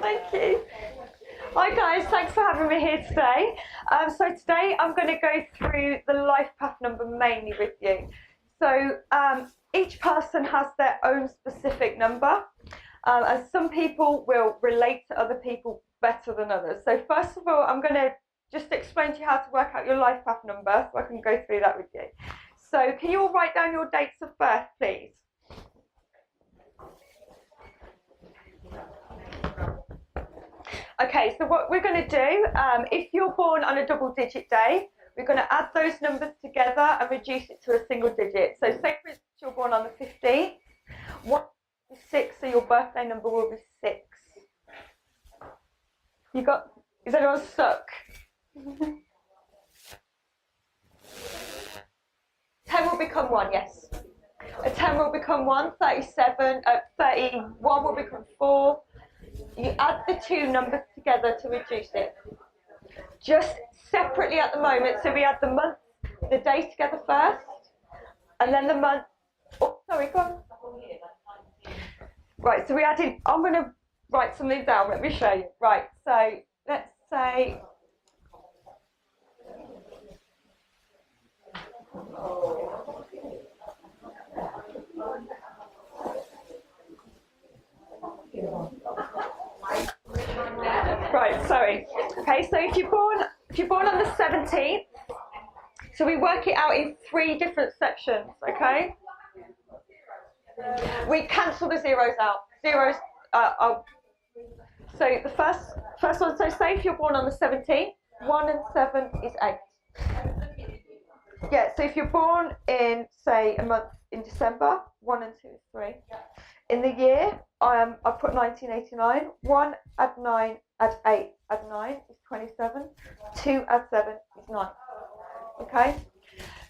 Thank you. Hi guys, thanks for having me here today. So today I'm going to go through the life path number mainly with you. So each person has their own specific number, and some people will relate to other people better than others. So first of all, I'm going to just explain to you how to work out your life path number so I can go through that with you. So can you all write down your dates of birth, please? Okay, so what we're going to do, if you're born on a double-digit day, we're going to add those numbers together and reduce it to a single digit. So say, for instance, you're born on the 15th, 1 is 6, so your birthday number will be 6. Is anyone stuck? 10 will become 1, yes. A 10 will become 1, 37, 31 will become 4. You add the two numbers together to reduce it. Just separately at the moment, so we add the month, the day together first, and then the month. Oh, sorry, go on. Right, so we added, I'm going to write something down, let me show you. Right, so let's say, right, sorry. Okay, so if you're born on the 17th, so we work it out in 3 different sections, okay? We cancel the zeros out. Zeros so the first one, so say if you're born on the 17th, 1 and 7 is 8. Yeah, so if you're born in, say, a month in December, 1 and 2 is 3. In the year, I put 1989. 1 add 9 add 8 add 9 is 27. 2 add 7 is 9. Okay?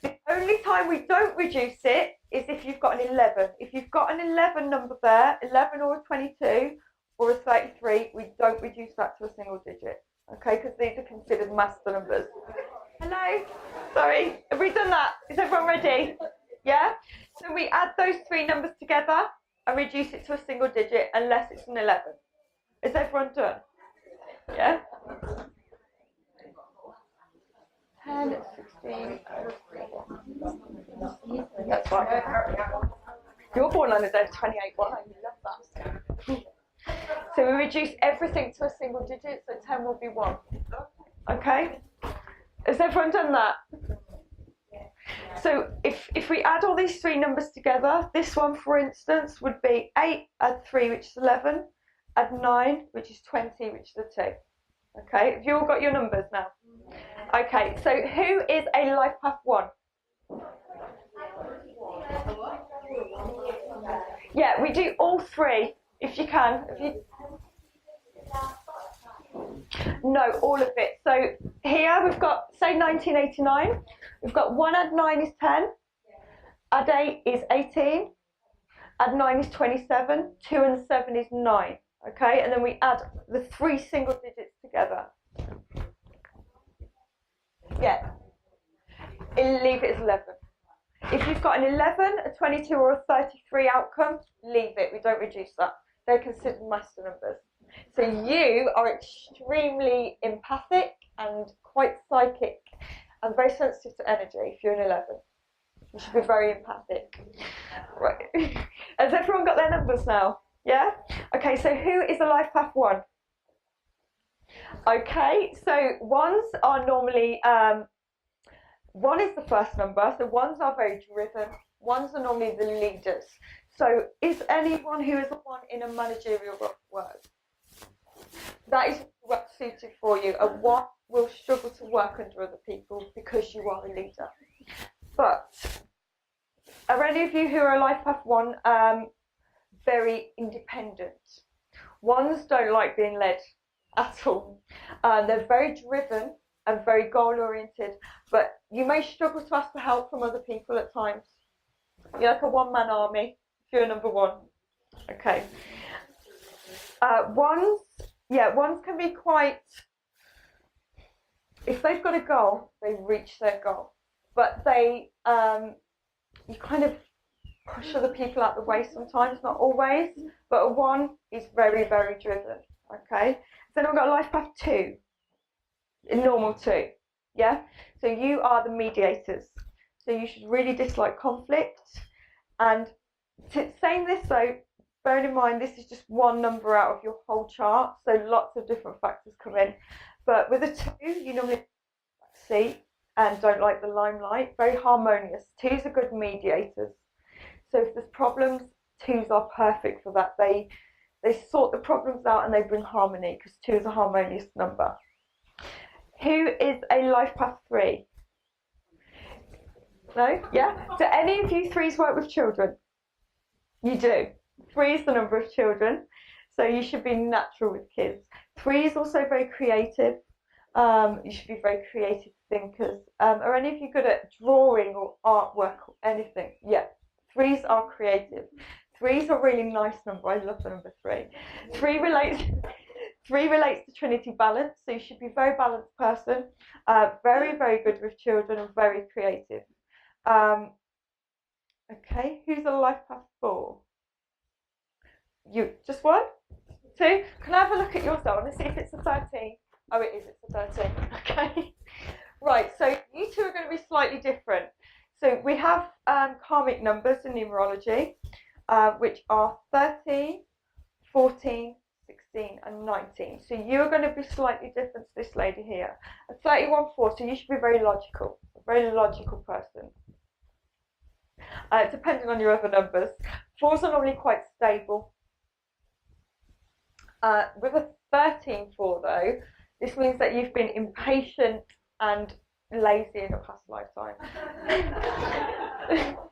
The only time we don't reduce it is if you've got an 11. If you've got an 11 number there, 11 or a 22 or a 33, we don't reduce that to a single digit. Okay? Because these are considered master numbers. Hello? Sorry, have we done that? Is everyone ready? Yeah? So we add those 3 numbers together and reduce it to a single digit unless it's an 11. Is everyone done? Yeah? 10, 16, 3. That's right. You're born on the day of 28. Well, I love that. So we reduce everything to a single digit, so 10 will be 1. Okay? Has everyone done that? So if we add all these 3 numbers together, this one, for instance, would be 8 add 3, which is 11, add 9, which is 20, which is a 2. Okay, have you all got your numbers now? Okay, so who is a life path 1? Yeah, we do all 3, if you can. No, all of it. So here we've got, say, 1989. We've got 1 add 9 is 10. Add 8 is 18. Add 9 is 27. 2 and 7 is 9. Okay, and then we add the 3 single digits together. Yeah. Leave it as 11. If you've got an 11, a 22 or a 33 outcome, leave it. We don't reduce that. They're considered master numbers. So you are extremely empathic and quite psychic and very sensitive to energy if you're an 11. You should be very empathic. Right. Has everyone got their numbers now? Yeah? Okay, so who is a life path 1? Okay, so 1s are normally, 1 is the first number, so 1s are very driven. 1s are normally the leaders. So is anyone who is a 1 in a managerial work? That is work suited for you. A 1 will struggle to work under other people because you are a leader. But are any of you who are a life path 1 very independent? 1s don't like being led at all. They're very driven and very goal-oriented, but you may struggle to ask for help from other people at times. You're like a one-man army if you're a number 1. Okay. 1s can be quite, if they've got a goal, they reach their goal. But they, you kind of push other people out the way sometimes, not always, but a 1 is very, very driven. Okay. So then we've got life path 2, normal 2. Yeah. So you are the mediators. So you should really dislike conflict. And saying this though, bearing in mind this is just one number out of your whole chart, so lots of different factors come in. But with a 2, you normally see and don't like the limelight. Very harmonious. 2s are good mediators. So if there's problems, 2s are perfect for that. They sort the problems out and they bring harmony, because 2 is a harmonious number. Who is a life path 3? No? Yeah? Do any of you 3s work with children? You do. 3 is the number of children, so you should be natural with kids. 3 is also very creative. You should be very creative thinkers. Are any of you good at drawing or artwork or anything? Yeah. 3s are creative. 3s are a really nice number. I love the number 3. 3 relates to Trinity balance, so you should be a very balanced person, very, very good with children and very creative. Okay, who's a life path 4? You, just 1? 2? Can I have a look at yours? I want to see if it's a 13. Oh, it is, it's a 13. Okay. Right, so you 2 are going to be slightly different. So we have karmic numbers in numerology, which are 13, 14, 16 and 19. So you're going to be slightly different to this lady here. A 31, 4, so you should be very logical, a very logical person. Depending on your other numbers. 4s are normally quite stable. With a 13, 4 though, this means that you've been impatient and lazy in a past lifetime.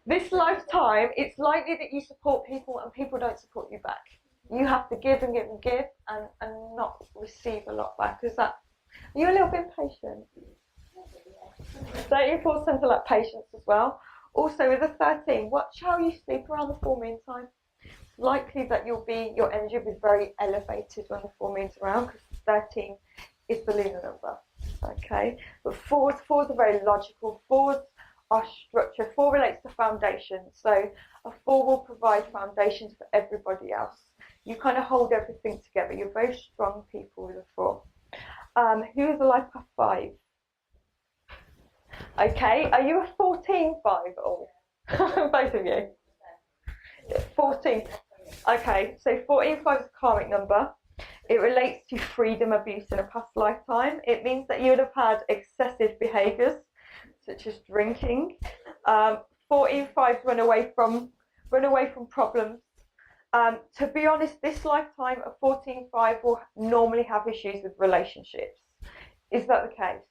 This lifetime, it's likely that you support people and people don't support you back. You have to give and give and give and not receive a lot back. Is that, are you a little bit impatient? 34 tend to lack patience as well. Also with a 13, watch how you sleep around the full moon time. It's likely that your energy will be very elevated when the full moon's around, because 13 is the lunar number. Okay, but 4s are very logical. 4s are structure. 4 relates to foundations. So a 4 will provide foundations for everybody else. You kind of hold everything together. You're very strong people with a 4. Who is a life path 5? Okay, are you a 14, 5 at all? Both of you? 14. Okay, so 14, 5 is a karmic number. It relates to freedom abuse in a past lifetime. It means that you would have had excessive behaviours, such as drinking. 14, 5s run away from problems. To be honest, this lifetime, a 14, 5 will normally have issues with relationships. Is that the case?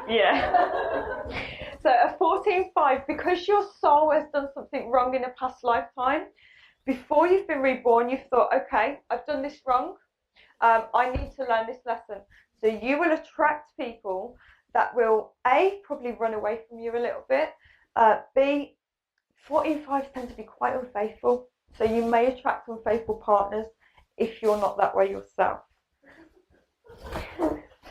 Yeah. So a 14, 5, because your soul has done something wrong in a past lifetime, before you've been reborn, you've thought, okay, I've done this wrong. I need to learn this lesson. So you will attract people that will, A, probably run away from you a little bit. B, 14, 5s tend to be quite unfaithful. So you may attract unfaithful partners if you're not that way yourself.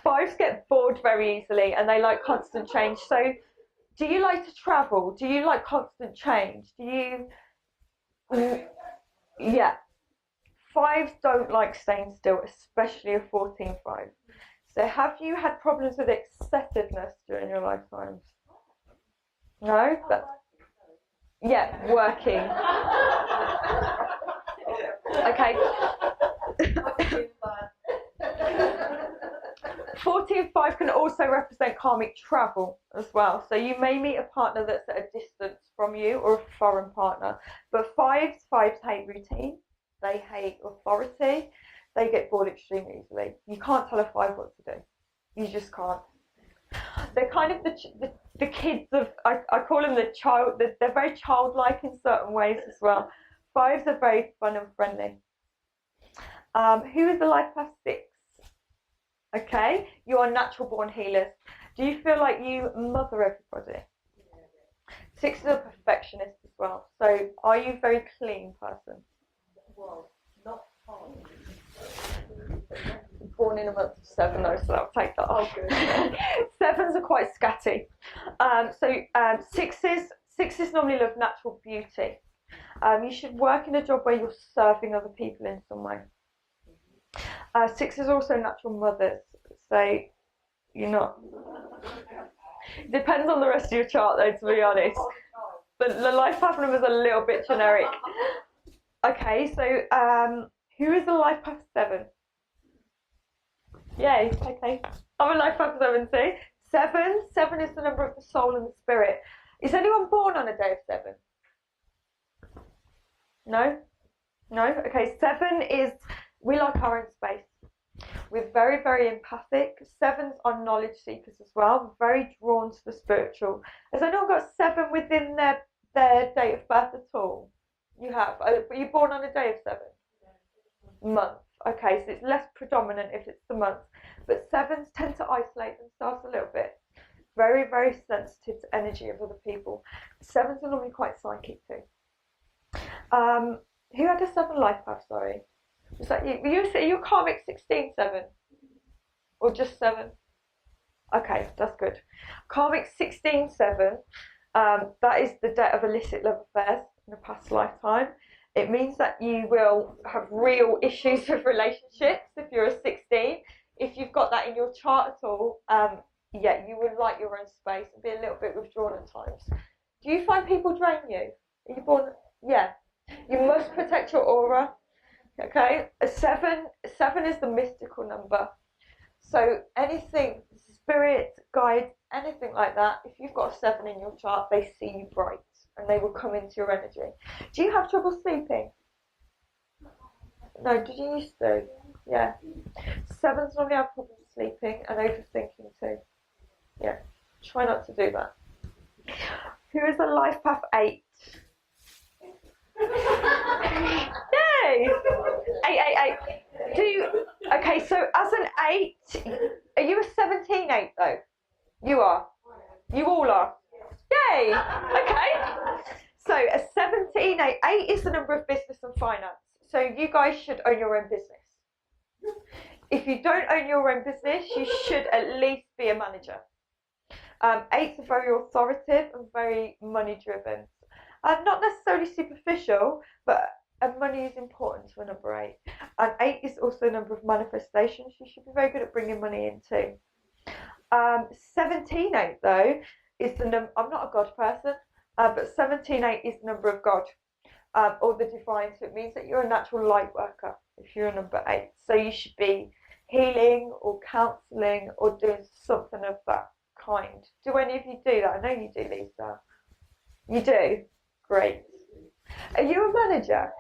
5s get bored very easily and they like constant change. So do you like to travel? Do you like constant change? Do you... Yeah. 5s don't like staying still, especially a 14, 5. So have you had problems with excessiveness during your lifetimes? No? Yeah, working. Okay. 14, 5 can also represent karmic travel as well. So you may meet a partner that's at a distance from you, or a foreign partner. But 5s hate routine. They hate authority. They get bored extremely easily. You can't tell a 5 what to do. You just can't. They're kind of the kids of, I call them the child, they're very childlike in certain ways as well. 5s are very fun and friendly. Who is the life path 6? Okay, you are natural born healers. Do you feel like you mother everybody? 6 is a perfectionist as well. So are you a very clean person? Well, not hard. Born in a month of 7 though, so I'll take that off. Oh, 7s are quite scatty. 6s normally love natural beauty. You should work in a job where you're serving other people in some way. 6 is also natural mothers, so you're not. Depends on the rest of your chart, though, to be honest. The life path number is a little bit generic. Okay, so who is a life path 7? Yay, okay. I'm a life path 7 too. 7 is the number of the soul and the spirit. Is anyone born on a day of 7? No? No? Okay, 7 is, we like our own space. We're very, very empathic. 7s are knowledge seekers as well, very drawn to the spiritual. Has anyone got 7 within their date of birth at all? You have. But you're born on a day of 7? Month. Okay, so it's less predominant if it's the month. But 7s tend to isolate themselves a little bit. Very, very sensitive to energy of other people. 7s are normally quite psychic too. Who had a 7 life path, sorry? Was that you? Were you karmic 16/7? Or just 7? Okay, that's good. Karmic 16/7, that is the debt of illicit love affairs in a past lifetime. It means that you will have real issues with relationships if you're a 16. If you've got that in your chart at all, yeah, you would like your own space and be a little bit withdrawn at times. Do you find people drain you? Are you born? Yeah. You must protect your aura. Okay. A 7 is the mystical number. So anything, spirit, guide, anything like that, if you've got a 7 in your chart, they see you bright and they will come into your energy. Do you have trouble sleeping? No, did you used to? Yeah. 7s normally have problems sleeping and overthinking too. Yeah. Try not to do that. Who is a life path 8? Yay! 8. Okay, so as an 8, are you a 17/8 though? You are. You all are. Yay! Okay. So a 17/8. 8 is the number of business and finance. So you guys should own your own business. If you don't own your own business, you should at least be a manager. 8s are very authoritative and very money driven. Not necessarily superficial, but money is important to a number 8. And 8 is also a number of manifestations. You should be very good at bringing money in too. 17/8 though is the number. I'm not a God person, but 17/8 is the number of God or the divine. So it means that you're a natural light worker if you're a number 8. So you should be healing or counselling or doing something of that kind. Do any of you do that? I know you do, Lisa. You do? Great. Are you a manager?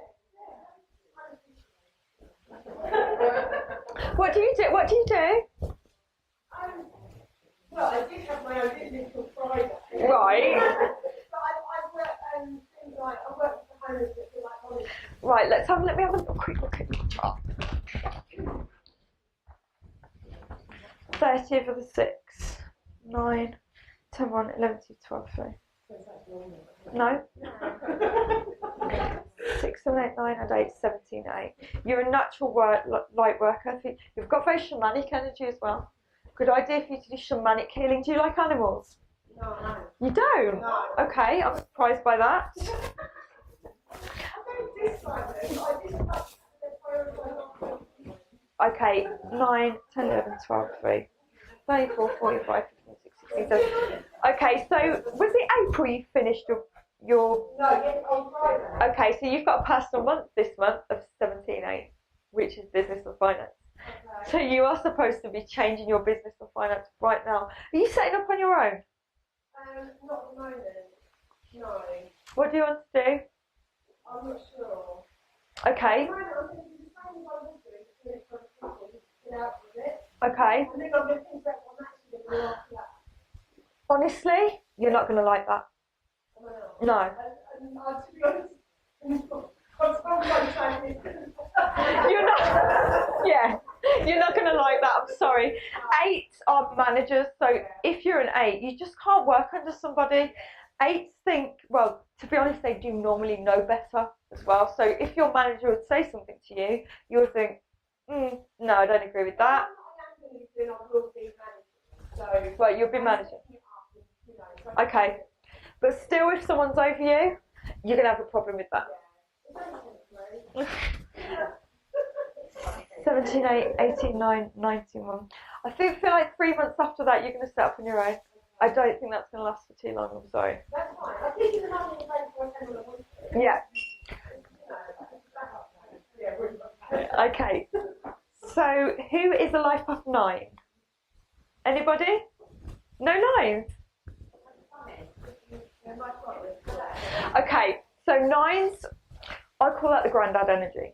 What do you do? What do you do? Well, I do have my own business till Friday. Right. But I work things like I work with the homeless that feel like holidays. Right. Let me have a quick look at your chart. 30th of the 6th, 9, 10, 1, 11, 12, 3. No. 6, 7, 8, 9, and 8, 17, 8. You're a natural light worker. You've got very shamanic energy as well. Good idea for you to do shamanic healing. Do you like animals? No. You don't? No. Okay, I'm surprised by that. I don't dislike them. I dislike the Okay, 9, 10, 11, 12, 3, 34, 45, 15, 16, 17. Okay, so was it April you finished your No, yes, on Friday. Okay, so you've got a personal month this month of 17/8, which is business and finance. Okay. So you are supposed to be changing your business and finance right now. Are you setting up on your own? Not at the moment. No. What do you want to do? I'm not sure. Okay, At the moment, I'm going to do the same as I was doing to finish my people, just get out with it. okay. And then I'm going to think about what I'm actually going to do after that. Honestly, you're not going to like that. Am I not? No. And to be honest, I'm probably going to try this. You're not. Yeah, you're not going to like that. I'm sorry. 8s are managers, so if you're an 8, you just can't work under somebody. 8s think, well, to be honest, they do normally know better as well. So if your manager would say something to you, you would think, no, I don't agree with that. Right, you'll be managing. Okay. But still, if someone's over you, you're going to have a problem with that. 17, 18, 9, 91. I feel like 3 months after that, you're going to set up on your own. I don't think that's going to last for too long, I'm sorry. That's fine. I think you can have it for 10 minutes. Yeah. Okay. So, who is a life path 9? Anybody? No 9? Okay, so 9s, I call that the granddad energy.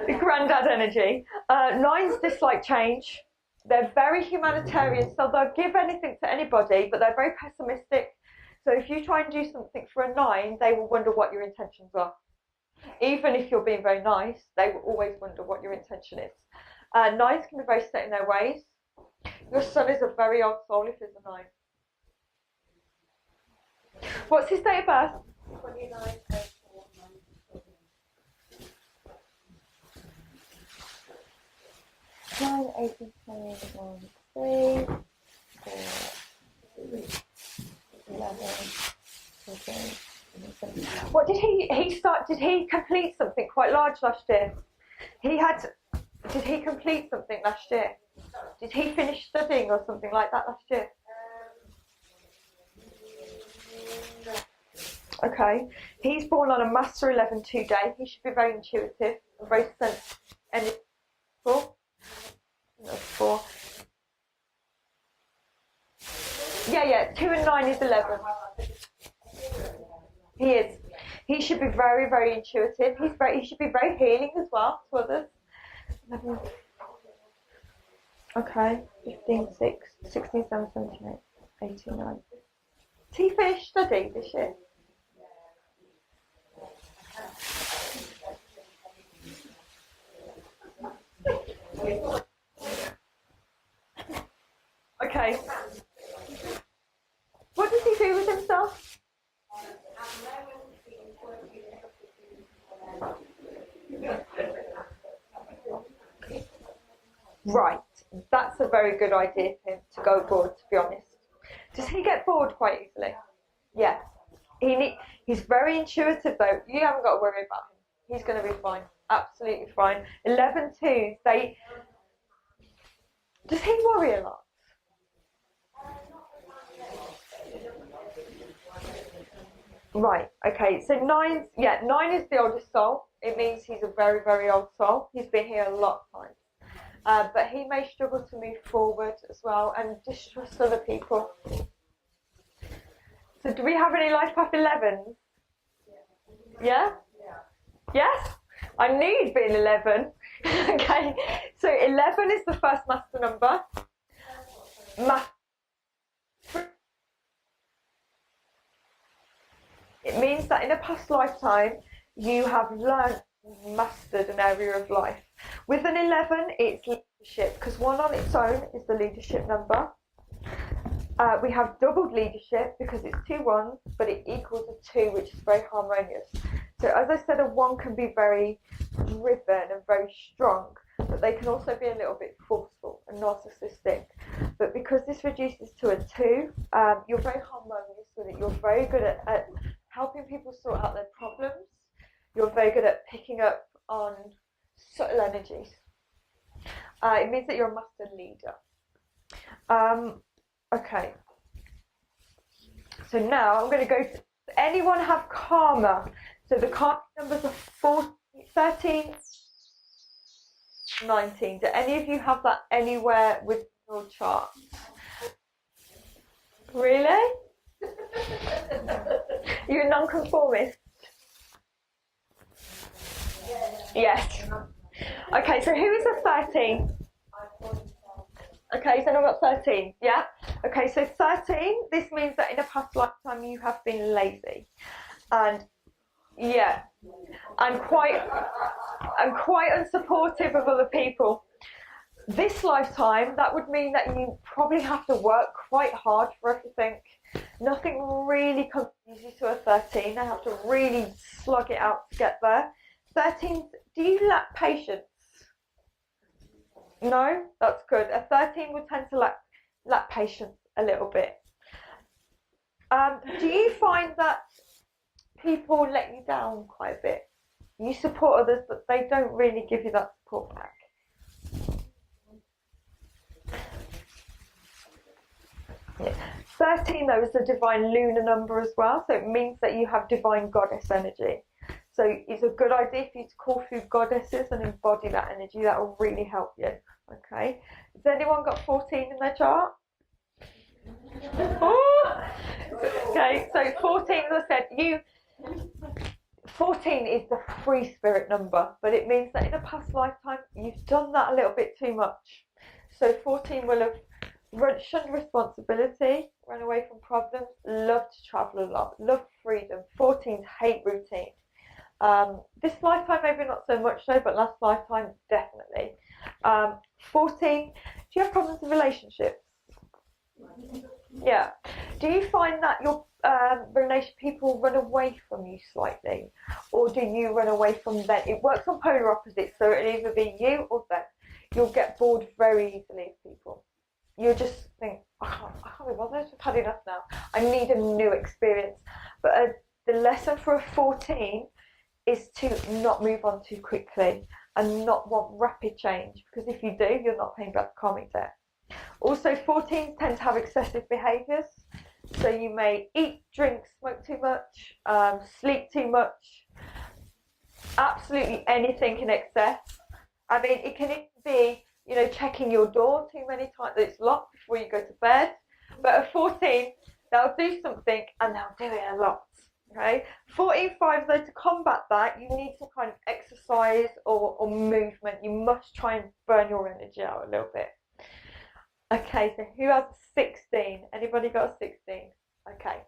The granddad energy. 9s dislike change. They're very humanitarian, so they'll give anything to anybody, but they're very pessimistic. So if you try and do something for a 9, they will wonder what your intentions are. Even if you're being very nice, they will always wonder what your intention is. 9s can be very set in their ways. Your son is a very old soul if he's a 9. What's his date of birth? 29, 9, 18, 20, 1, 3, 4, 11, 14, 17. What did he start? Did he complete something quite large last year? Did he complete something last year? Did he finish studying or something like that last year? Okay. He's born on a Master 11-2 day. He should be very intuitive, very sensitive, and 4. 4. Yeah. 2 and 9 is 11. He is. He should be very, very intuitive. He should be very healing as well to others. 11. Okay. 15, 6, 16, 17, 17, 8, 18, 9. Did he finish study this year? Okay. What does he do with himself? Right. That's a very good idea for him to go bored, to be honest. Does he get bored quite easily? Yeah. He's very intuitive though. You haven't got to worry about him. He's going to be fine. Absolutely fine. 11-2s, does he worry a lot? Right, okay, so 9 is the oldest soul. It means he's a very, very old soul. He's been here a lot of times. But he may struggle to move forward as well and distrust other people. So do we have any life path 11s? Yeah? Yes? I knew you'd be an 11. Okay, so 11 is the first master number. It means that in a past lifetime, you have learned, mastered an area of life. With an 11, it's leadership, because 1 on its own is the leadership number. We have doubled leadership because it's 2 1s, but it equals a 2, which is very harmonious. So as I said, a 1 can be very driven and very strong, but they can also be a little bit forceful and narcissistic. But because this reduces to a 2, you're very harmonious with it. You're very good at helping people sort out their problems. You're very good at picking up on subtle energies. It means that you're a master leader. Okay. So now I'm going to go to, anyone have karma? So the karma numbers are 13, 19. Do any of you have that anywhere with your chart? Really? You're a non-conformist? Yes. Okay, so who is a 13? Okay, so I've got 13, yeah? Okay, so 13, this means that in a past lifetime you have been lazy. And, yeah, I'm quite unsupportive of other people. This lifetime, that would mean that you probably have to work quite hard for everything. Nothing really comes easy to a 13. They have to really slug it out to get there. 13, do you lack patience? No? That's good. A 13 would tend to lack patience a little bit. Do you find that people let you down quite a bit? You support others, but they don't really give you that support back. Yeah. 13, though, is the divine lunar number as well, so it means that you have divine goddess energy. So it's a good idea for you to call through goddesses and embody that energy. That will really help you. Okay. Has anyone got 14 in their chart? Oh! Okay, so 14, as I said, 14 is the free spirit number, but it means that in a past lifetime you've done that a little bit too much. So 14 will have shunned responsibility, run away from problems, loved to travel a lot, loved freedom. 14s hate routine. This lifetime maybe not so much so, but last lifetime definitely. 14, do you have problems with relationships? Yeah. Do you find that your people run away from you slightly, or do you run away from them? It works on polar opposites, so it'll either be you or them. You'll get bored very easily of people. You'll just think, I can't be bothered, I've had enough now. I need a new experience. But the lesson for a 14 is to not move on too quickly and not want rapid change, because if you do, you're not paying back the karmic debt. Also, 14s tend to have excessive behaviours, so you may eat, drink, smoke too much, sleep too much, absolutely anything in excess. I mean, it can even be, checking your door too many times that it's locked before you go to bed. But at 14, they'll do something and they'll do it a lot. Okay, 14-5, though, to combat that, you need some kind of exercise or movement. You must try and burn your energy out a little bit. Okay, so who has 16? Anybody got a 16? Okay.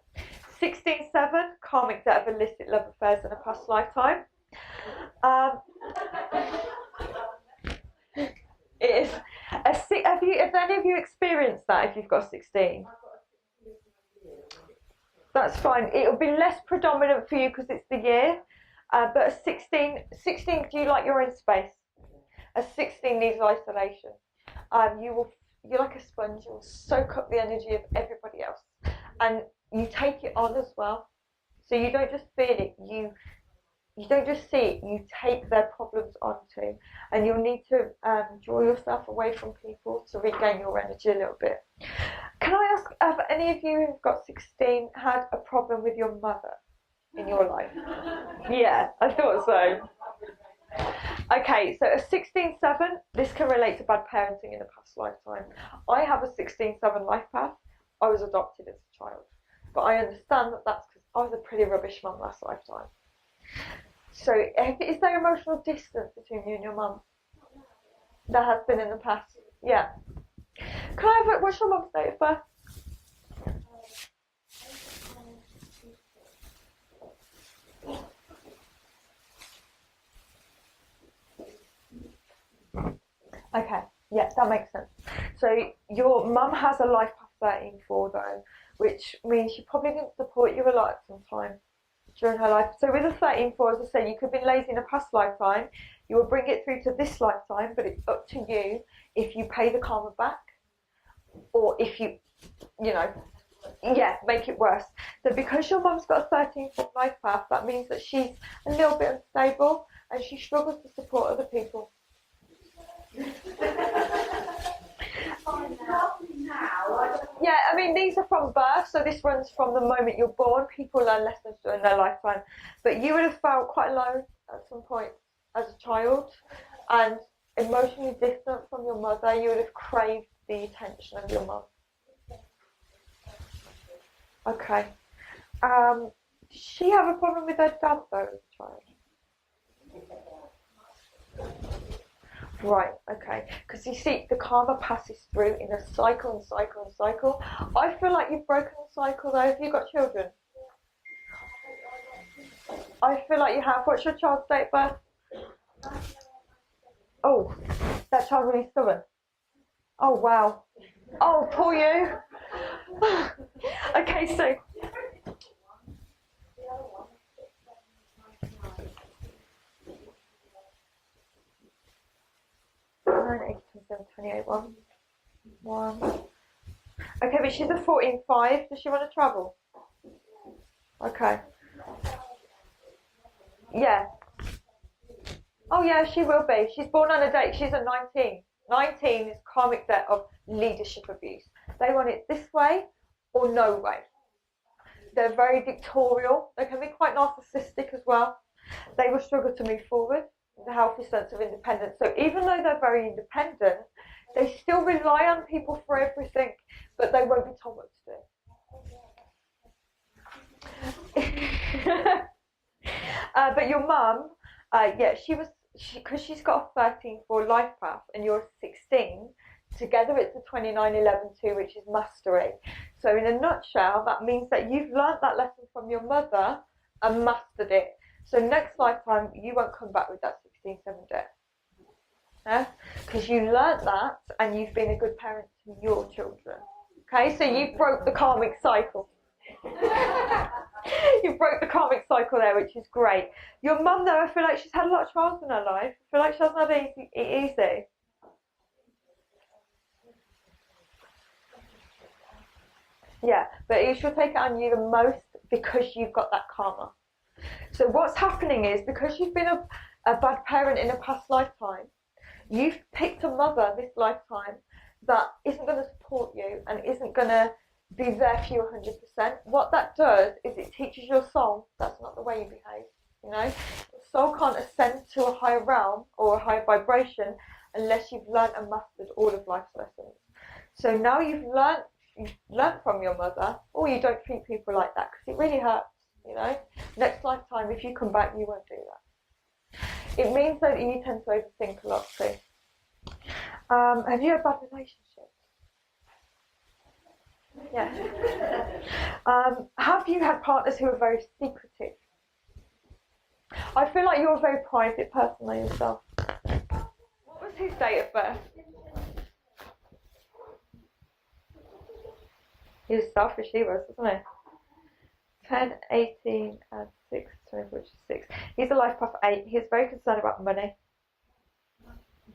16-7, karmic debt of illicit love affairs in a past lifetime. It is have any of you experienced that if you've got 16? That's fine. It'll be less predominant for you because it's the year. But a 16, do you like your own space? A 16 needs isolation. You're like a sponge. You will soak up the energy of everybody else, and you take it on as well. So you don't just feel it. You don't just see it. You take their problems onto, and you'll need to draw yourself away from people to regain your energy a little bit. Can I ask, have any of you who've got 16 had a problem with your mother in your life? Yeah, I thought so. Okay, so a 16-7, this can relate to bad parenting in a past lifetime. I have a 16-7 life path. I was adopted as a child, but I understand that that's because I was a pretty rubbish mum last lifetime. So is there emotional distance between you and your mum? There has been in the past. Yeah. Can I have what's your mum's date of birth? Okay, yeah, that makes sense. So your mum has a life path 13-4 though, which means she probably didn't support you a lot at some time during her life. So with a 13-4, as I say, you could have been lazy in a past lifetime. You will bring it through to this lifetime, but it's up to you if you pay the karma back or if you make it worse. So because your mum's got a 13-4 life path, that means that she's a little bit unstable and she struggles to support other people. Yeah, I mean, these are from birth, so this runs from the moment you're born. People learn lessons during their lifetime. But you would have felt quite alone at some point as a child and emotionally distant from your mother. You would have craved the attention of your mum. Okay. Did she have a problem with her dad, though, as a child? Right, okay. Because you see, the karma passes through in a cycle and cycle and cycle. I feel like you've broken the cycle, though. Have you got children? I feel like you have. What's your child's date of birth? Oh, that child really stubborn. Oh, wow. Oh, poor you. Okay, so... 28, 1. Okay, but she's a 14-5. Does she want to travel? Okay. Yeah. Oh yeah, she will be. She's born on a date. She's at 19. 19 is karmic debt of leadership abuse. They want it this way or no way. They're very dictatorial. They can be quite narcissistic as well. They will struggle to move forward with a healthy sense of independence. So even though they're very independent, they still rely on people for everything, but they won't be told what to do. But your mum, yeah, because she's got a 13-4 life path and you're 16, together it's a 29-11-2, which is mastery. So in a nutshell, that means that you've learnt that lesson from your mother and mastered it. So next lifetime, you won't come back with that 16-7 debt. Because you learnt that and you've been a good parent to your children. Okay, so you broke the karmic cycle. You broke the karmic cycle there, which is great. Your mum, though, I feel like she's had a lot of trials in her life. I feel like she hasn't had it easy. Yeah, but she'll take it on you the most because you've got that karma. So what's happening is, because you've been a bad parent in a past lifetime, you've picked a mother this lifetime that isn't going to support you and isn't going to be there for you 100%. What that does is it teaches your soul that's not the way you behave. You know, your soul can't ascend to a higher realm or a higher vibration unless you've learned and mastered all of life's lessons. So now you've learned from your mother, or you don't treat people like that because it really hurts. You know, next lifetime, if you come back, you won't do that. It means that you tend to overthink a lot too. Have you had bad relationships? Yeah. Have you had partners who are very secretive? I feel like you're a very private person like yourself. What was his date of birth? He was selfish, he was, wasn't he? 10, 18, and 6, 24, which is 6. He's a life path 8. He's very concerned about money.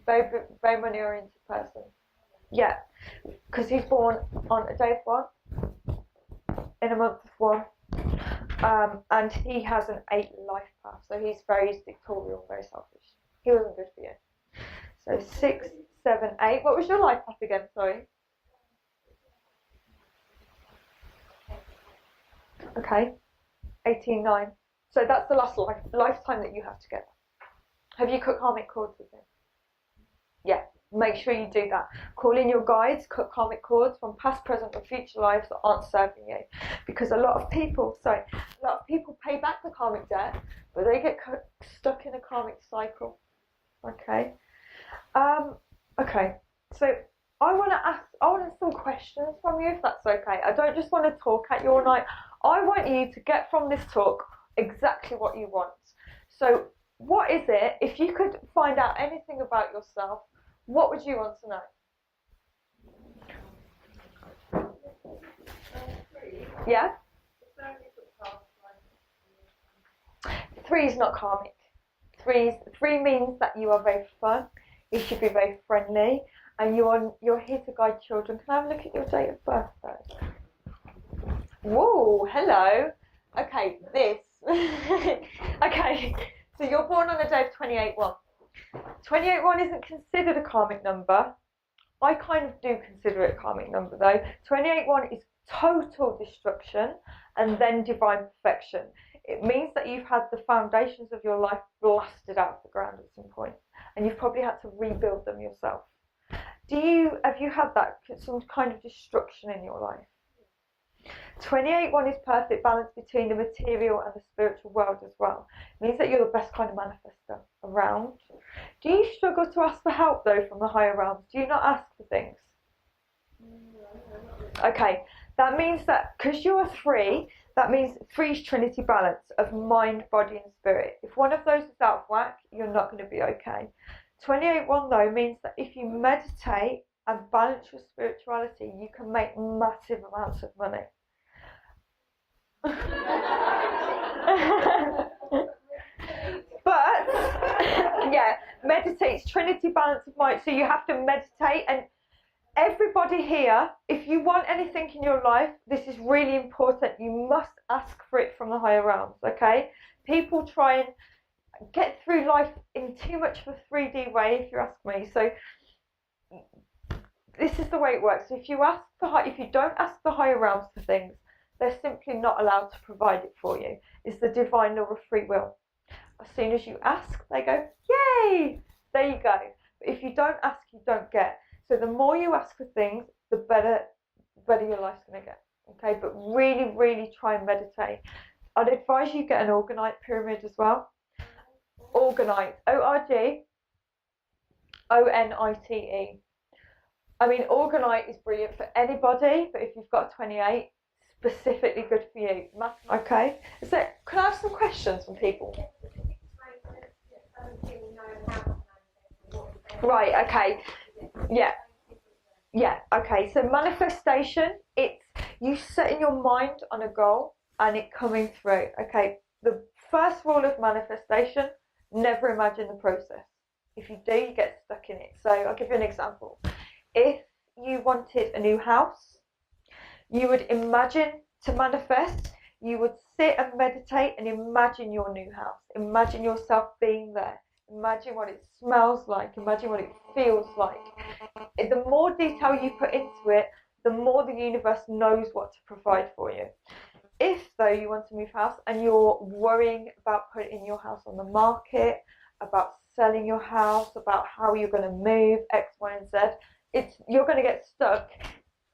Very, very money oriented person. Yeah, because he's born on a day of 1, in a month of 1, and he has an 8 life path, so he's very dictatorial, very selfish. He wasn't good for you. So 6, 7, 8. What was your life path again? Sorry. Okay, 18, 9. So that's the last lifetime that you have together. Have you cut karmic cords with him? Yeah, make sure you do that. Call in your guides, cut karmic cords from past, present, or future lives that aren't serving you. Because a lot of people pay back the karmic debt, but they get stuck in a karmic cycle. Okay. Okay. So I want some questions from you, if that's okay. I don't just want to talk at you all night. I want you to get from this talk exactly what you want. So what is it, if you could find out anything about yourself, what would you want to know? Yeah? 3 is not karmic. 3 means that you are very fun, you should be very friendly, and you're here to guide children. Can I have a look at your date of birth though? Whoa, hello. Okay, this. Okay, so you're born on a day of 28-1. 28-1 isn't considered a karmic number. I kind of do consider it a karmic number though. 28-1 is total destruction and then divine perfection. It means that you've had the foundations of your life blasted out of the ground at some point, and you've probably had to rebuild them yourself. Have you had that, some kind of destruction in your life? 28-1 is perfect balance between the material and the spiritual world as well. It means that you're the best kind of manifester around. Do you struggle to ask for help though from the higher realms? Do you not ask for things? Okay, that means that because you're a 3, that means 3 is Trinity balance of mind, body and spirit. If one of those is out of whack, you're not going to be okay. 28-1 though means that if you meditate and balance your spirituality, you can make massive amounts of money. But yeah, meditate's Trinity balance of mind, so you have to meditate. And everybody here, if you want anything in your life, this is really important, you must ask for it from the higher realms. Okay, people try get through life in too much of a 3D way, if you ask me. So this is the way it works. If you don't ask the higher realms for things, they're simply not allowed to provide it for you. It's the divine law of free will. As soon as you ask, they go, yay, there you go. But if you don't ask, you don't get. So the more you ask for things, the better your life's going to get. Okay, but really, really try and meditate. I'd advise you get an Orgonite pyramid as well. Orgonite, ORGONITE. I mean, Orgonite is brilliant for anybody, but if you've got 28, specifically good for you. Okay, so can I have some questions from people? Right, okay. Yeah, okay. So manifestation, it's you setting your mind on a goal and it coming through. Okay, the first rule of manifestation, never imagine the process. If you do, you get stuck in it. So I'll give you an example. If you wanted a new house, you would imagine to manifest, you would sit and meditate and imagine your new house. Imagine yourself being there. Imagine what it smells like. Imagine what it feels like. The more detail you put into it, the more the universe knows what to provide for you. If, though, you want to move house and you're worrying about putting your house on the market, about selling your house, about how you're going to move, X, Y, and Z, you're going to get stuck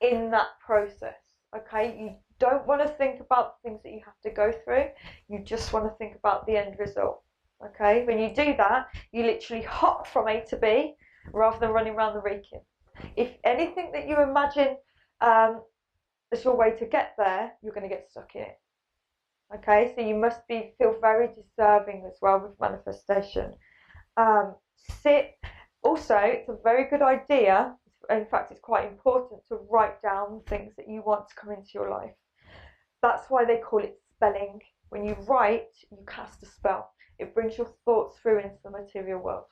in that process. Okay, you don't want to think about the things that you have to go through. You just want to think about the end result. Okay, when you do that, you literally hop from A to B rather than running around the Wrekin. If anything that you imagine as your way to get there, you're going to get stuck in it. Okay, so you must feel very deserving as well with manifestation. Also, it's a very good idea. In fact, it's quite important to write down things that you want to come into your life. That's why they call it spelling. When you write, you cast a spell. It brings your thoughts through into the material world.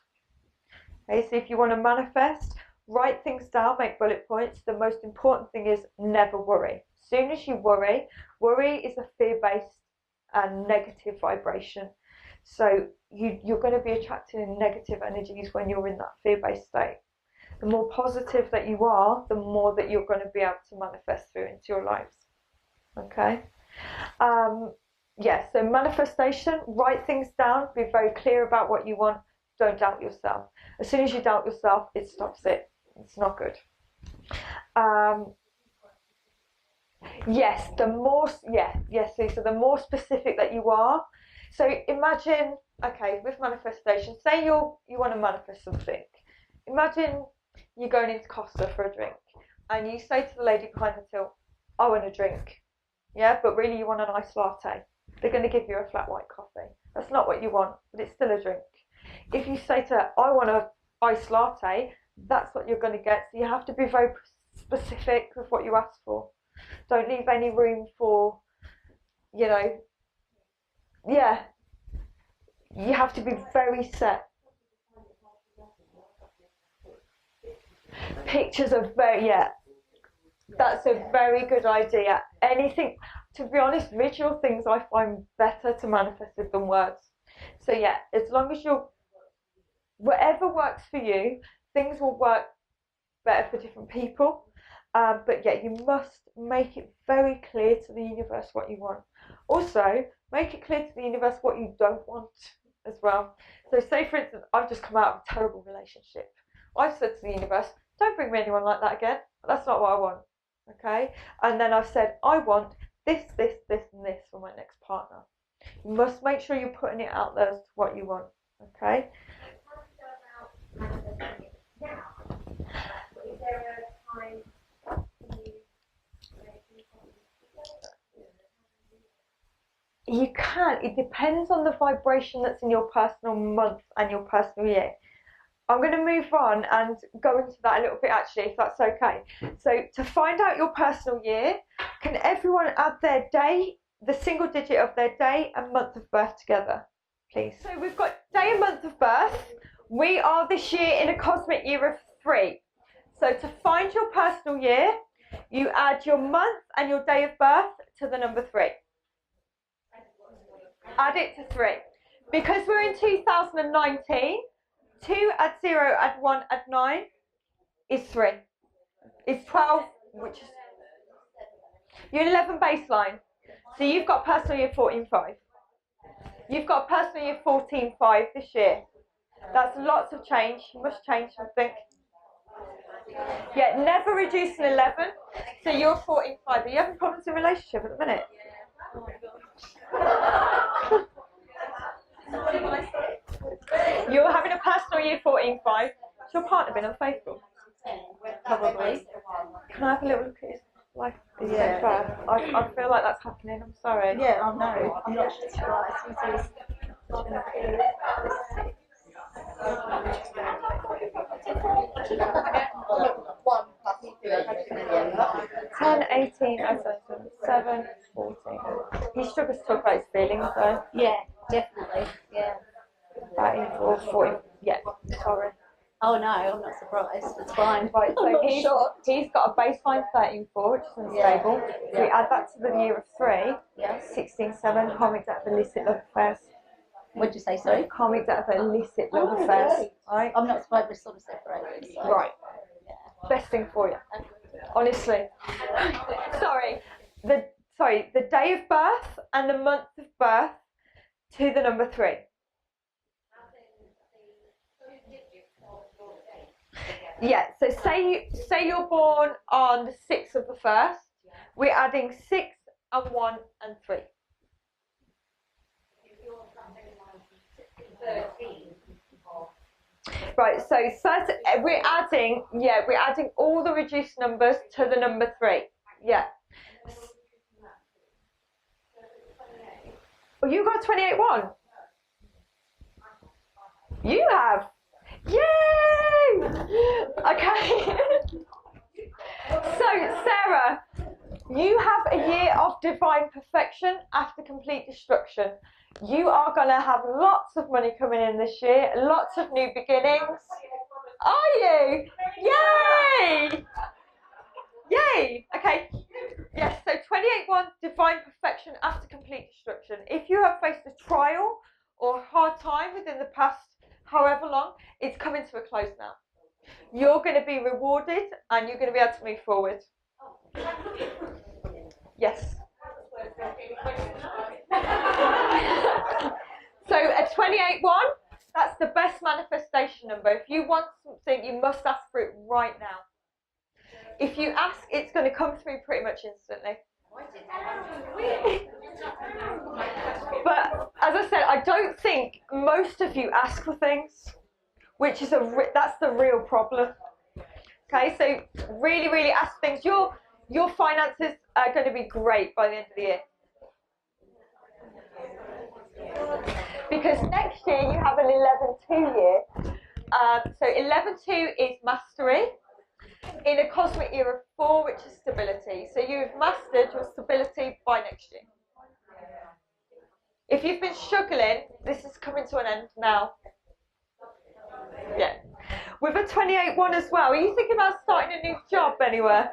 Okay, so if you want to manifest, write things down, make bullet points. The most important thing is never worry. As soon as you worry is a fear-based and negative vibration. So you're going to be attracting negative energies when you're in that fear-based state. The more positive that you are, the more that you're going to be able to manifest through into your lives. Okay? So manifestation, write things down, be very clear about what you want, don't doubt yourself. As soon as you doubt yourself, it stops it. It's not good. So the more specific that you are. So imagine, okay, with manifestation, say you want to manifest something. Imagine you're going into Costa for a drink and you say to the lady behind the till, I want a drink. Yeah, but really you want an iced latte. They're going to give you a flat white coffee. That's not what you want, but it's still a drink. If you say to her, I want an iced latte, that's what you're going to get. So you have to be very specific with what you ask for. Don't leave any room for, you have to be very set. Pictures are that's a very good idea. Anything, to be honest, visual things I find better to manifest with than words. So as long as whatever works for you, things will work better for different people. But you must make it very clear to the universe what you want. Also, make it clear to the universe what you don't want as well. So say, for instance, I've just come out of a terrible relationship. I've said to the universe, don't bring me anyone like that again. That's not what I want. Okay? And then I've said, I want this, this, this, and this for my next partner. You must make sure you're putting it out there as to what you want. Okay? You can. It depends on the vibration that's in your personal month and your personal year. I'm going to move on and go into that a little bit actually, if that's okay. So to find out your personal year, can everyone add their day, the single digit of their day and month of birth together, please? So we've got day and month of birth. We are this year in a cosmic year of 3. So to find your personal year, you add your month and your day of birth to the number 3. Add it to 3. Because we're in 2019, 2 add 0, add 1, add 9 is 3. It's 12, which is... You're 11 baseline. So you've got personal year 14.5. You've got personal year 14.5 this year. That's lots of change. You must change something. Yeah, never reduce an 11. So you're 14.5. Are you having problems in relationship at the minute? You're having a personal year 14.5. Has your partner been unfaithful? Probably. Can I have a little look at his life? Yeah. I feel like that's happening. I'm sorry. Yeah, I know. I'm not surprised. 10, 18, 7, 14. He struggles to talk about his feelings though. Yeah, definitely. Yeah. 34, 40. Yeah, sorry. Oh no, I'm not surprised. It's fine. Right, so he's got a baseline 13.4, which is unstable. Yeah. So we add that to the year of 3. Yeah. 16.7, can't make that of illicit love affairs. What'd you say, sorry? Can't make that of illicit love affairs. Right? I'm not surprised we're sort of separated. So. Right. Yeah. Best thing for you. Honestly. Sorry. The day of birth and the month of birth to the number 3. Yeah, so say you're born on the 6th of the 1st, we're adding 6 and 1 and 3. Right, so we're adding all the reduced numbers to the number 3. Yeah. Well, you got 28-1. You have. Yay! Okay. So, Sarah, you have a year of divine perfection after complete destruction. You are going to have lots of money coming in this year, lots of new beginnings. Are you? Yay! Yay! Okay. Yes, so 28-1, divine perfection after complete destruction. If you have faced a trial or hard time within the past however long, it's coming to a close now. You're going to be rewarded and you're going to be able to move forward. Yes. So a 28-1, that's the best manifestation number. If you want something, you must ask for it right now. If you ask, it's going to come through pretty much instantly. But as I said, I don't think most of you ask for things, which is that's the real problem. Okay, so really ask things. Your finances are going to be great by the end of the year. Because next year you have an 11-2 year. So 11-2 is mastery in a cosmic year of 4, which is stability. So you've mastered your stability by next year. If you've been struggling, this is coming to an end now. Yeah. With a 28-1 as well, are you thinking about starting a new job anywhere?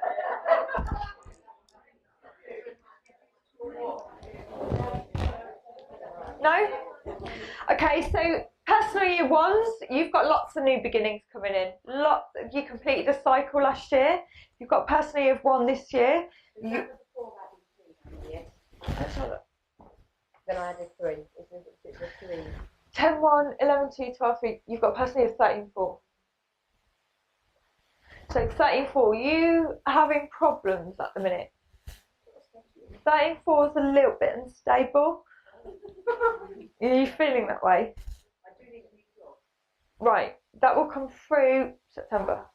No? Okay, so personal year 1s, you've got lots of new beginnings coming in. You completed a cycle last year. You've got personal year 1 this year. Then I added 3. Is it 3? 10-1, 11-2, 12-3. You've got personal year 13-4. So 13-4, you having problems at the minute? 13-4 is a little bit unstable. Are you feeling that way? Right, that will come through September.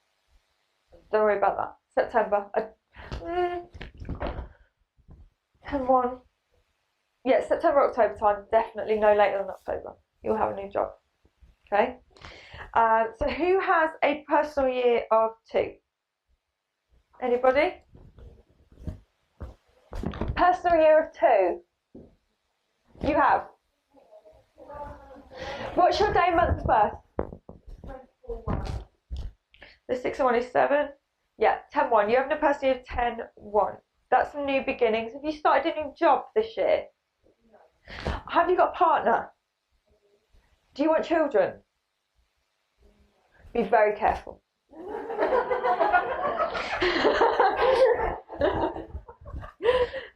Don't worry about that. September. 10-1. Yeah, September, October time. Definitely no later than October. You'll have a new job. Okay. So who has a personal year of 2? Anybody? Personal year of 2. You have. What's your day, month of birth? The 6 and 1 is 7. Yeah, 10-1. You having a personal year of 10-1. That's some new beginnings. Have you started a new job this year? Have you got a partner? Do you want children? Be very careful.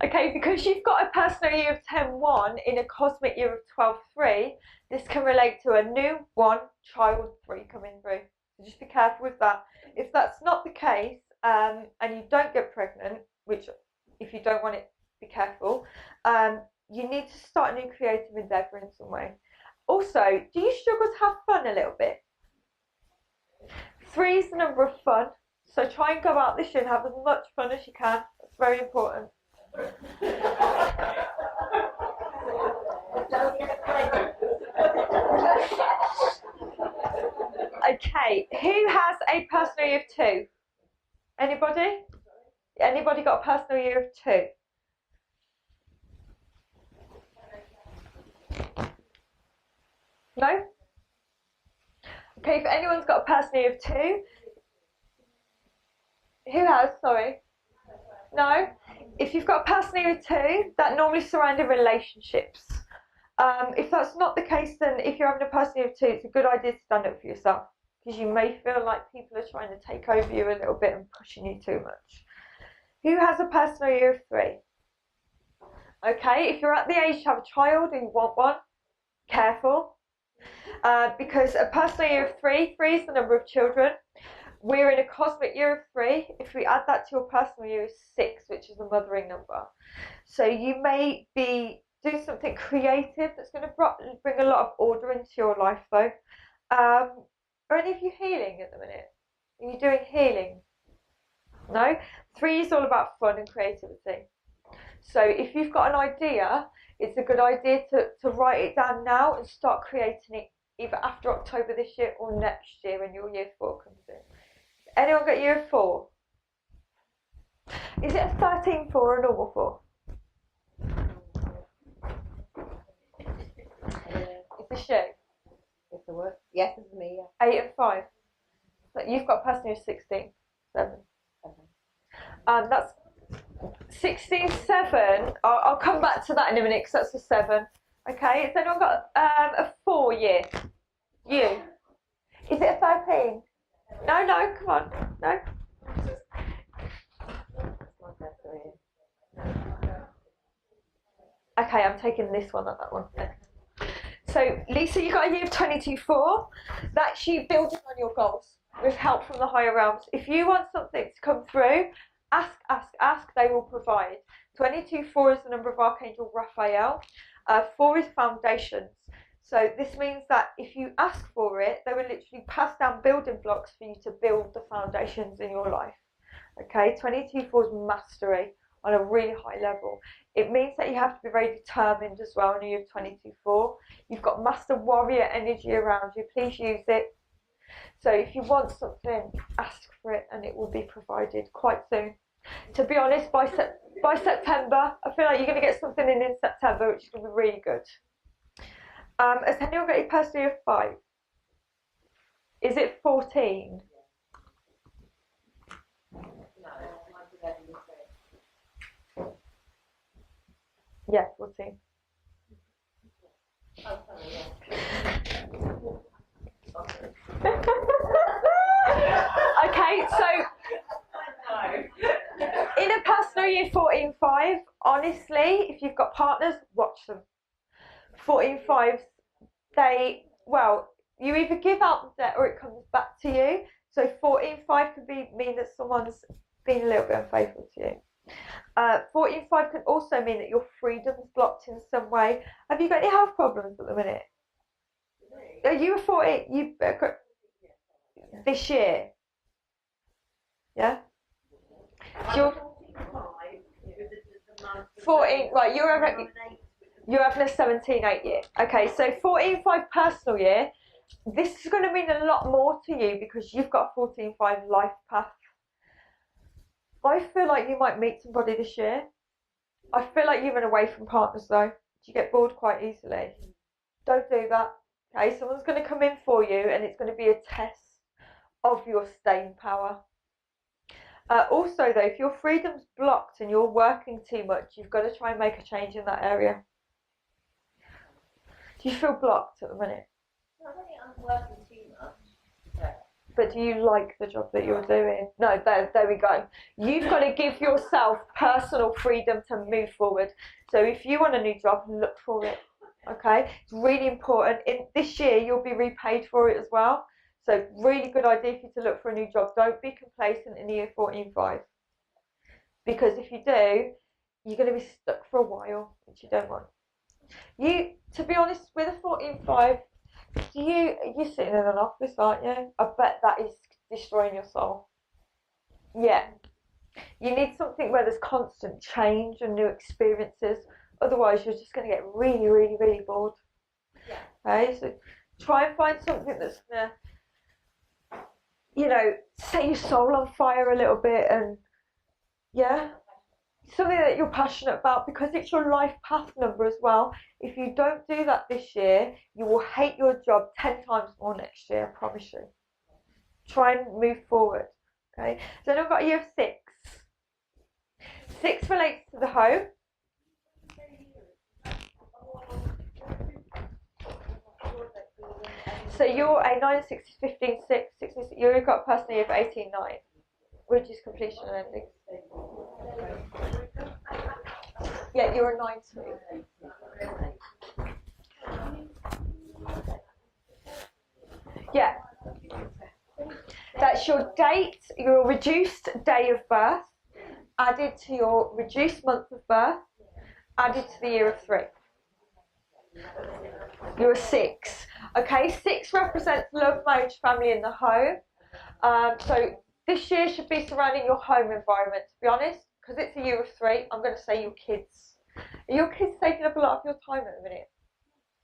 Okay, because you've got a personal year of 10-1 in a cosmic year of 12-3, this can relate to a new 1, child 3 coming through. So just be careful with that. If that's not the case, and you don't get pregnant, which if you don't want it, be careful, you need to start a new creative endeavour in some way. Also, do you struggle to have fun a little bit? 3 is the number of fun, so try and go out this year and have as much fun as you can. That's very important. Okay, who has a personal year of 2? Anybody? Anybody got a personal year of 2? No? Okay, if anyone's got a personal year of 2, who has? Sorry. No? If you've got a personal year of 2, that normally surrounding relationships. If that's not the case, then if you're having a personal year of 2, it's a good idea to stand up for yourself, because you may feel like people are trying to take over you a little bit and pushing you too much. Who has a personal year of 3? Okay, if you're at the age to have a child and you want one, careful. Because a personal year of 3 is the number of children. We're in a cosmic year of 3. If we add that to your personal year of 6, which is the mothering number. So you may be doing something creative that's going to bring a lot of order into your life, though. Are any of you healing at the minute? Are you doing healing? No? 3 is all about fun and creativity. So if you've got an idea, it's a good idea to write it down now and start creating it either after October this year or next year when your year 4 comes in. Anyone got year 4? Is it a 13-4 or a normal 4? It's a shoe. It's the word. Yes, it's me. Yeah. 8 and 5. But you've got personal year 16. 7. That's 16, 7. I'll come back to that in a minute because that's a 7. Okay, has anyone got a 4 year? You? Is it a 13? No, come on. No? Okay, I'm taking this one, not that one. So, Lisa, you got a year of 22-4. That's you building on your goals with help from the higher realms. If you want something to come through, ask, they will provide. 22-4 is the number of Archangel Raphael. 4 is foundations. So this means that if you ask for it, they will literally pass down building blocks for you to build the foundations in your life. Okay, 22-4 is mastery on a really high level. It means that you have to be very determined as well in a year of 22-4. You've got master warrior energy around you. Please use it. So if you want something, ask for it and it will be provided quite soon. To be honest, by September, I feel like you're going to get something in September, which is going to be really good. Has anyone got a personal year of 5? Is it 14? Yeah, 14. Okay, so in a personal year 14-5, honestly, if you've got partners, watch them. 14-5s, you either give out the debt or it comes back to you. So 14-5 could mean that someone's been a little bit unfaithful to you. 14-5 can also mean that your freedom's blocked in some way. Have you got any health problems at the minute? Are you a 14? This year? Yeah? You're 14, right, you're having a 17-8 year. Okay, so 14-5 personal year, this is going to mean a lot more to you because you've got a 14-5 life path. I feel like you might meet somebody this year. I feel like you've been away from partners though. You get bored quite easily. Don't do that. Okay, someone's going to come in for you and it's going to be a test of your staying power. Also though, if your freedom's blocked and you're working too much, you've got to try and make a change in that area. Do you feel blocked at the minute? working too much. But do you like the job that you're doing? No, there we go. You've got to give yourself personal freedom to move forward. So if you want a new job, look for it. Okay, it's really important. In this year, you'll be repaid for it as well. So really good idea for you to look for a new job. Don't be complacent in year 14-5, because if you do, you're going to be stuck for a while, which you don't want. You, to be honest, with a 14-5, you're sitting in an office, aren't you? I bet that is destroying your soul. Yeah. You need something where there's constant change and new experiences. Otherwise, you're just going to get really, really, really bored. Yeah. Okay, so try and find something that's going to, you know, set your soul on fire a little bit, and yeah, something that you're passionate about, because it's your life path number as well. If you don't do that this year, you will hate your job 10 times more next year, I promise you. Try and move forward. Okay, so then I've got a year of 6. 6 relates to the home. So you're a 9, 6, 15, 6, 6, you've got a personal year of 18, 9, which is completion and ending. Yeah, you're a 9 too. Yeah. That's your date, your reduced day of birth, added to your reduced month of birth, added to the year of 3. You're a 6. Okay, 6 represents love, marriage, family, and the home. So this year should be surrounding your home environment, to be honest, because it's a year of 3. I'm going to say your kids. Are your kids taking up a lot of your time at the minute?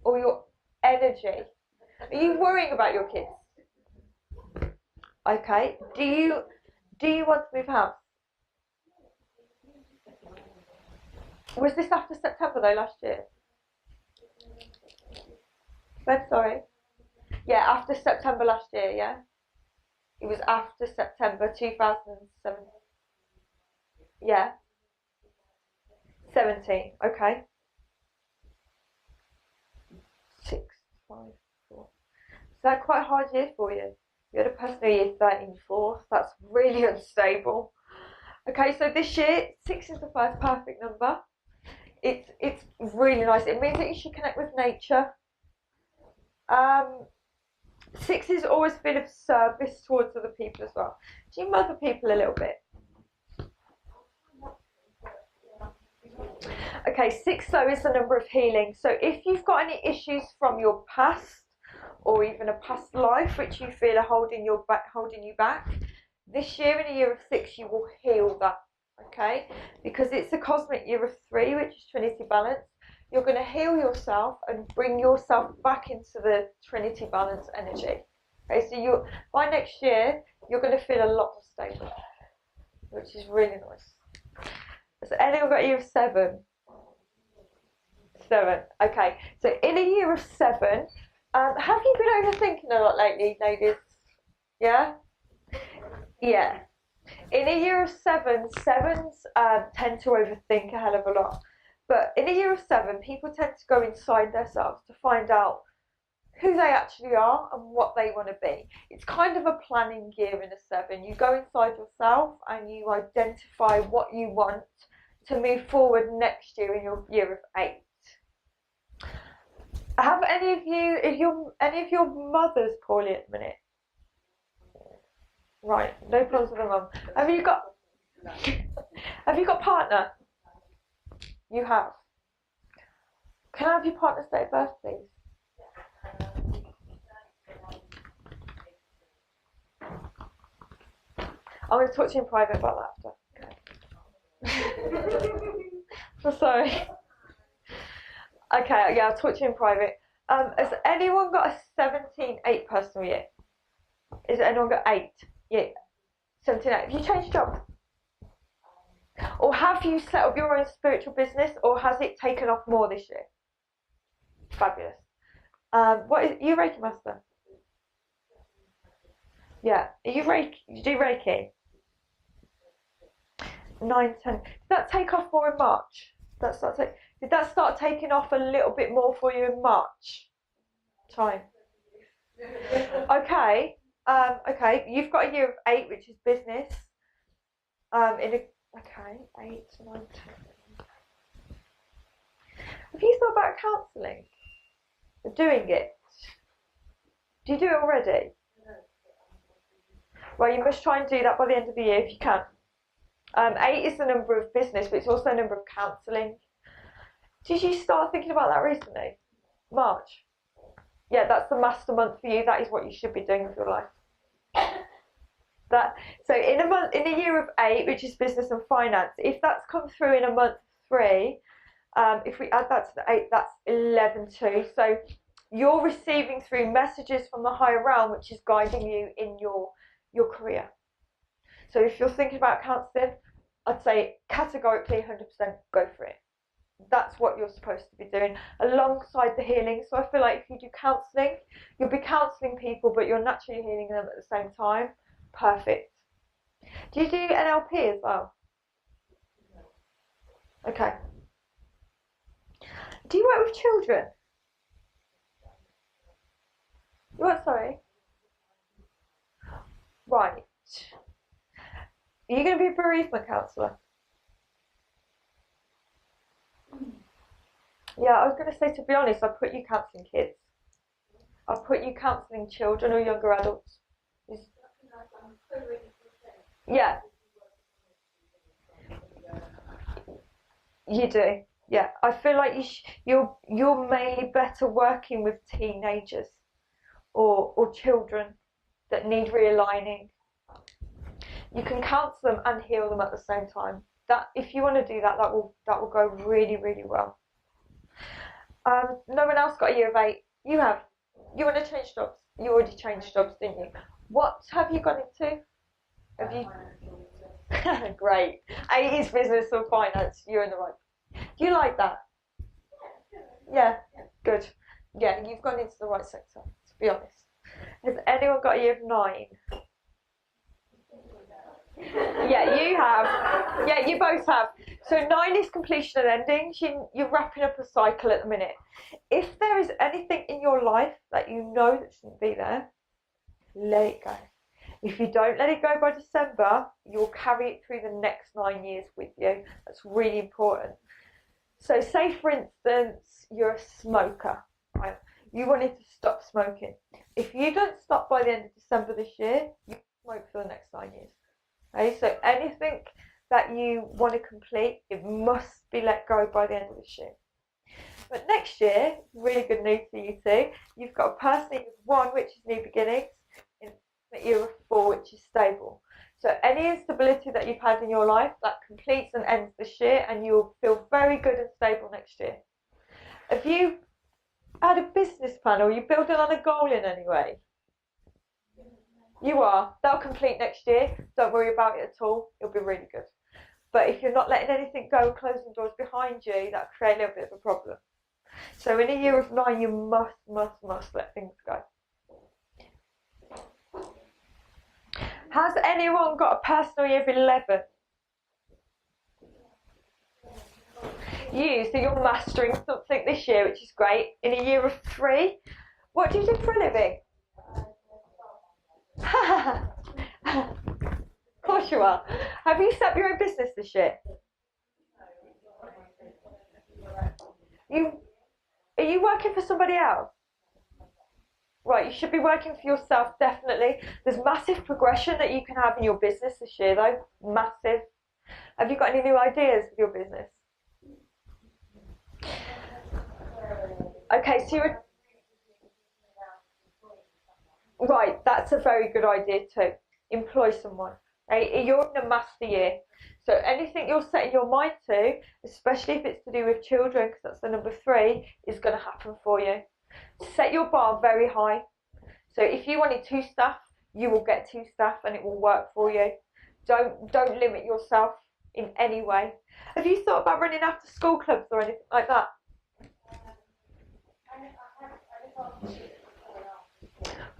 Or your energy? Are you worrying about your kids? Okay. Do you want to move house? Was this after September though, last year? I'm sorry. Yeah, after September last year, yeah? It was after September 2007. Yeah. 17, okay. 6, 5, 4. Is that quite a hard year for you? You had a personal year 13, 4. So that's really unstable. Okay, so this year, 6 is the first perfect number. It's really nice. It means that you should connect with nature. 6 is always been of service towards other people as well. Do you mother people a little bit? Okay, 6 though is the number of healing. So if you've got any issues from your past, or even a past life which you feel are holding you back, this year, in a year of 6, you will heal that. Okay, because it's a cosmic year of 3, which is Trinity balance. You're going to heal yourself and bring yourself back into the Trinity balance energy. Okay, so by next year, you're going to feel a lot more stable, which is really nice. So anyone got a year of 7? 7. Okay, so in a year of 7, have you been overthinking a lot lately, ladies? Yeah? Yeah. In a year of 7, 7s tend to overthink a hell of a lot. But in a year of 7, people tend to go inside themselves to find out who they actually are and what they want to be. It's kind of a planning year in a 7. You go inside yourself and you identify what you want to move forward next year in your year of 8. Have any of your mothers poorly at the minute? Right, no problems with the mum. Have you got partner? You have. Can I have your partner's date of birth, please? I'm going to talk to you in private about that after. Okay. I'm sorry. Okay, yeah, I'll talk to you in private. Has anyone got a 17-8 personal year? Has anyone got 8? Yeah, 17-8. Have you changed job? Or have you set up your own spiritual business, or has it taken off more this year? Fabulous. What is you Reiki master? Yeah. Are you Reiki? You do Reiki? 9, 10. Did that take off more in March? Did that start taking off a little bit more for you in March? Time. Okay. Okay. You've got a year of 8, which is business. Okay, 8, 9, 10. Have you thought about counselling? Doing it? Do you do it already? Well, you must try and do that by the end of the year if you can. 8 is the number of business, but it's also a number of counselling. Did you start thinking about that recently? March? Yeah, that's the master month for you. That is what you should be doing with your life. So in a year of 8, which is business and finance, if that's come through in a month 3, if we add that to the 8, that's 11 too. So you're receiving through messages from the higher realm, which is guiding you in your career. So if you're thinking about counselling, I'd say categorically 100% go for it. That's what you're supposed to be doing alongside the healing. So I feel like if you do counselling, you'll be counselling people, but you're naturally healing them at the same time. Perfect. Do you do NLP as well? Okay. Do you work with children? You what, sorry? Right. Are you going to be a bereavement counsellor? Yeah, I was going to say, to be honest, I'd put you counselling kids. I'd put you counselling children or younger adults. Yeah. You do. Yeah. I feel like you're mainly better working with teenagers or children that need realigning. You can counsel them and heal them at the same time. That if you want to do that, that will go really, really well. No one else got a year of 8. You have. You want to change jobs. You already changed jobs, didn't you? What have you gone into? Have you? Great. 8 is business and finance. You're in the right. Do you like that? Yeah. Good. Yeah, you've gone into the right sector. To be honest. Has anyone got a year of 9? Yeah, you have. Yeah, you both have. So 9 is completion and ending. You're wrapping up a cycle at the minute. If there is anything in your life that you know that shouldn't be there, let it go. If you don't let it go by December, you'll carry it through the next 9 years with you. That's really important. So say, for instance, you're a smoker. Right? You wanted to stop smoking. If you don't stop by the end of December this year, you smoke for the next 9 years. Okay? So anything that you want to complete, it must be let go by the end of this year. But next year, really good news for you too. You've got a person in year 1, which is new beginnings, in year 4, which is stable. So any instability that you've had in your life, that completes and ends this year, and you'll feel very good and stable next year. Have you had a business plan, or are you building on a goal in any way? You are. That'll complete next year. Don't worry about it at all. It'll be really good. But if you're not letting anything go and closing doors behind you, that'll create a little bit of a problem. So in a year of 9, you must let things go. Has anyone got a personal year of 11? So you're mastering something this year, which is great. In a year of 3, what do you do for a living? Of course you are. Have you set up your own business this year? Are you working for somebody else? Right, you should be working for yourself, definitely. There's massive progression that you can have in your business this year, though. Massive. Have you got any new ideas with your business? Okay, so you're... Right, that's a very good idea too. Employ someone. Okay? You're in a master year. So anything you're setting your mind to, especially if it's to do with children, because that's the number 3, is going to happen for you. Set your bar very high. So if you wanted 2 staff, you will get 2 staff and it will work for you. Don't limit yourself in any way. Have you thought about running after school clubs or anything like that?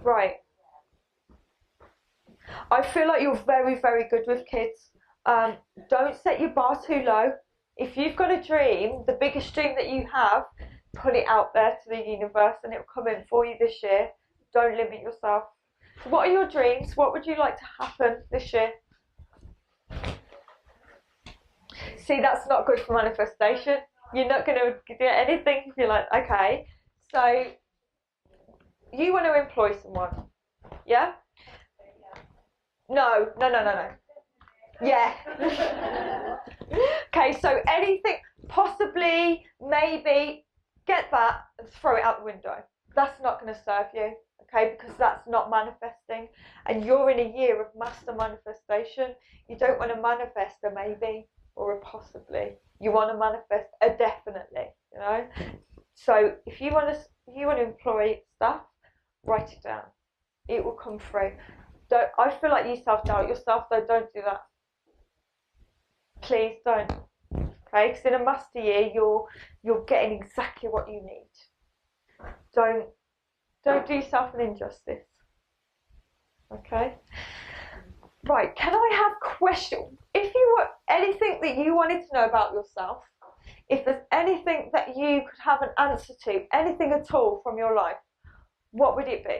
Right. I feel like you're very, very good with kids. Don't set your bar too low. If you've got a dream, the biggest dream that you have, put it out there to the universe and it will come in for you this year. Don't limit yourself. So what are your dreams? What would you like to happen this year? See, that's not good for manifestation. You're not going to get anything if you're like, okay, so you want to employ someone, yeah? No. Yeah. Okay, so anything, possibly, maybe, get that and throw it out the window. That's not going to serve you, okay, because that's not manifesting. And you're in a year of master manifestation. You don't want to manifest a maybe or a possibly. You want to manifest a definitely, you know. So if you want to employ stuff, write it down. It will come through. I feel like you self-doubt yourself, though. Don't do that. Please don't. Okay, because in a master year, you're getting exactly what you need. Don't do yourself an injustice. Okay. Right. Can I have question? If you were anything that you wanted to know about yourself, if there's anything that you could have an answer to, anything at all from your life, what would it be?